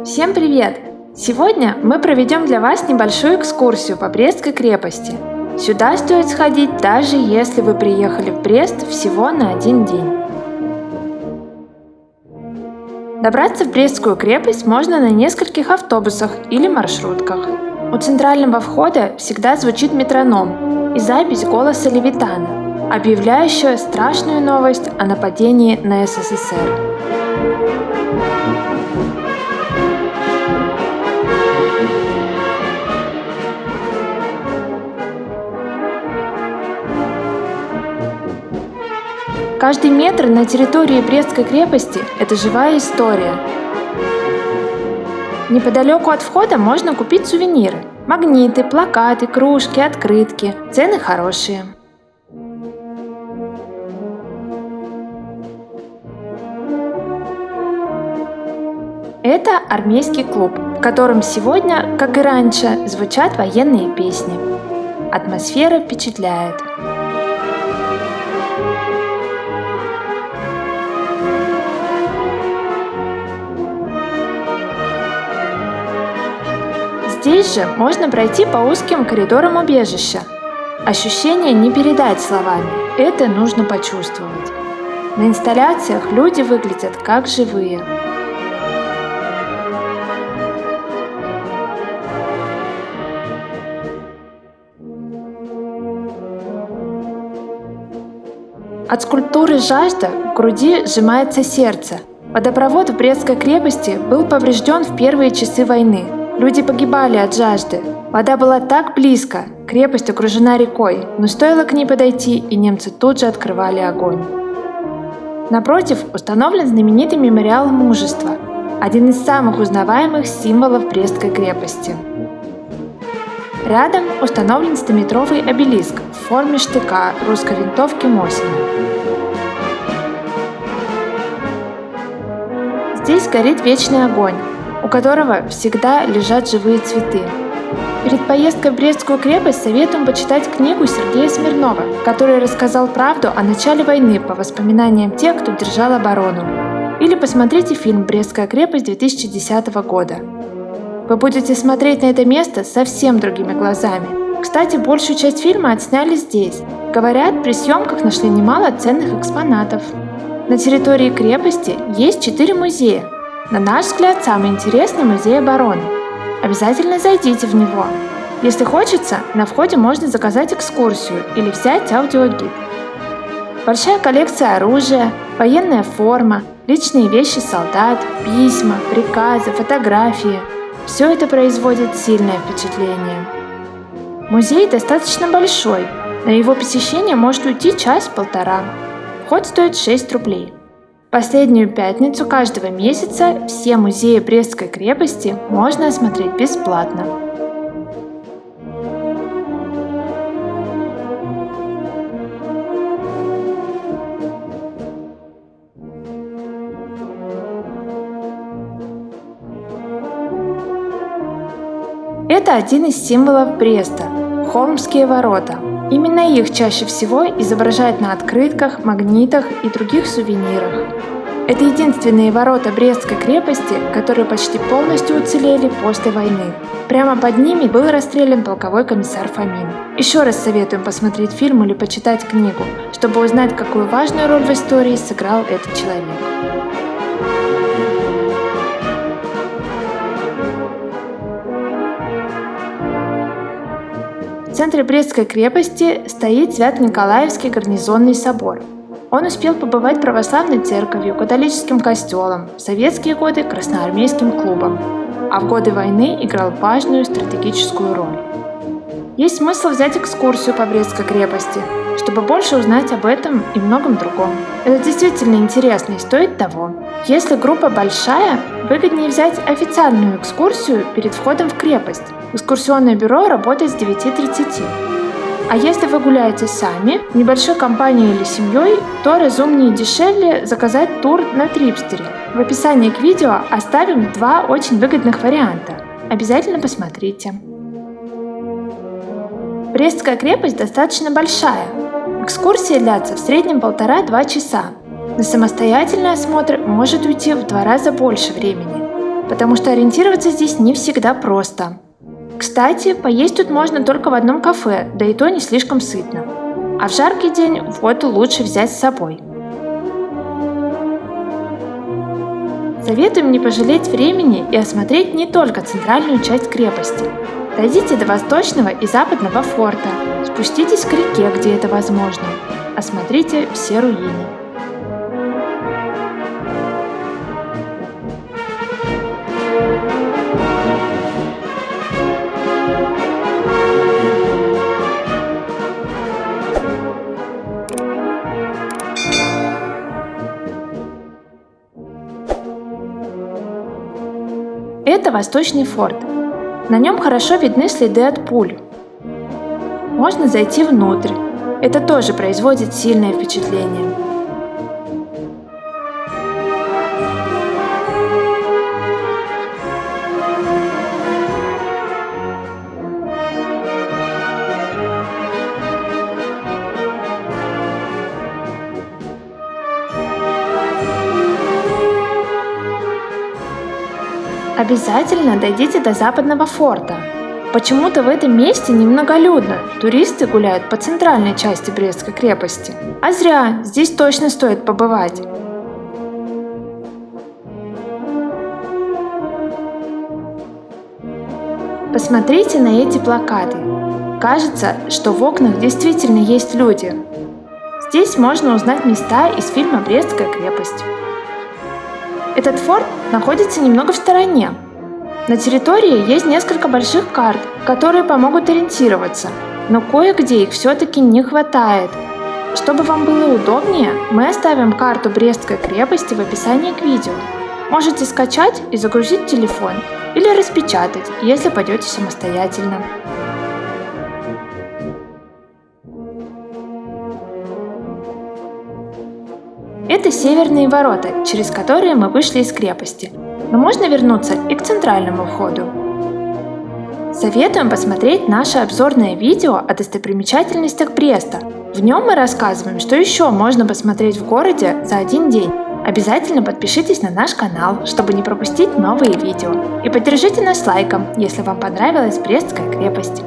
Всем привет! Сегодня мы проведем для вас небольшую экскурсию по Брестской крепости. Сюда стоит сходить, даже если вы приехали в Брест всего на один день. Добраться в Брестскую крепость можно на нескольких автобусах или маршрутках. У центрального входа всегда звучит метроном и запись голоса Левитана, объявляющая страшную новость о нападении на СССР. Каждый метр на территории Брестской крепости – это живая история. Неподалеку от входа можно купить сувениры – магниты, плакаты, кружки, открытки. Цены хорошие. Это армейский клуб, в котором сегодня, как и раньше, звучат военные песни. Атмосфера впечатляет. Здесь же можно пройти по узким коридорам убежища. Ощущение не передать словами, это нужно почувствовать. На инсталляциях люди выглядят как живые. От скульптуры «Жажда» в груди сжимается сердце. Водопровод в Брестской крепости был поврежден в первые часы войны. Люди погибали от жажды. Вода была так близко, крепость окружена рекой, но стоило к ней подойти, и немцы тут же открывали огонь. Напротив установлен знаменитый мемориал мужества, один из самых узнаваемых символов Брестской крепости. Рядом установлен 100-метровый обелиск в форме штыка русской винтовки Мосина. Здесь горит вечный огонь, у которого всегда лежат живые цветы. Перед поездкой в Брестскую крепость советуем почитать книгу Сергея Смирнова, который рассказал правду о начале войны по воспоминаниям тех, кто держал оборону. Или посмотрите фильм «Брестская крепость» 2010 года. Вы будете смотреть на это место совсем другими глазами. Кстати, большую часть фильма отсняли здесь. Говорят, при съемках нашли немало ценных экспонатов. На территории крепости есть 4 музея. На наш взгляд, самый интересный музей обороны. Обязательно зайдите в него. Если хочется, на входе можно заказать экскурсию или взять аудиогид. Большая коллекция оружия, военная форма, личные вещи солдат, письма, приказы, фотографии. Все это производит сильное впечатление. Музей достаточно большой. На его посещение может уйти час-полтора. Вход стоит 6 рублей. Последнюю пятницу каждого месяца все музеи Брестской крепости можно осмотреть бесплатно. Это один из символов Бреста – Холмские ворота. Именно их чаще всего изображают на открытках, магнитах и других сувенирах. Это единственные ворота Брестской крепости, которые почти полностью уцелели после войны. Прямо под ними был расстрелян полковой комиссар Фомин. Еще раз советуем посмотреть фильм или почитать книгу, чтобы узнать, какую важную роль в истории сыграл этот человек. В центре Брестской крепости стоит Свято-Николаевский гарнизонный собор. Он успел побывать православной церковью, католическим костелом, в советские годы красноармейским клубом, а в годы войны играл важную стратегическую роль. Есть смысл взять экскурсию по Брестской крепости, чтобы больше узнать об этом и многом другом. Это действительно интересно и стоит того. Если группа большая, выгоднее взять официальную экскурсию перед входом в крепость. Экскурсионное бюро работает с 9:30. А если вы гуляете сами, небольшой компанией или семьей, то разумнее и дешевле заказать тур на Трипстере. В описании к видео оставим 2 очень выгодных варианта. Обязательно посмотрите. Брестская крепость достаточно большая. Экскурсии длятся в среднем 1,5-2 часа. На самостоятельный осмотр может уйти в 2 раза больше времени, потому что ориентироваться здесь не всегда просто. Кстати, поесть тут можно только в одном кафе, да и то не слишком сытно. А в жаркий день воду лучше взять с собой. Советуем не пожалеть времени и осмотреть не только центральную часть крепости. Дойдите до восточного и западного форта, спуститесь к реке, где это возможно. Осмотрите все руины. Это восточный форт. На нем хорошо видны следы от пуль. Можно зайти внутрь. Это тоже производит сильное впечатление. Обязательно дойдите до западного форта. Почему-то в этом месте немноголюдно. Туристы гуляют по центральной части Брестской крепости. А зря, здесь точно стоит побывать. Посмотрите на эти плакаты. Кажется, что в окнах действительно есть люди. Здесь можно узнать места из фильма «Брестская крепость». Этот форт находится немного в стороне. На территории есть несколько больших карт, которые помогут ориентироваться, но кое-где их все-таки не хватает. Чтобы вам было удобнее, мы оставим карту Брестской крепости в описании к видео. Можете скачать и загрузить в телефон или распечатать, если пойдете самостоятельно. Это северные ворота, через которые мы вышли из крепости, но можно вернуться и к центральному входу. Советуем посмотреть наше обзорное видео о достопримечательностях Бреста. В нем мы рассказываем, что еще можно посмотреть в городе за один день. Обязательно подпишитесь на наш канал, чтобы не пропустить новые видео. И поддержите нас лайком, если вам понравилась Брестская крепость.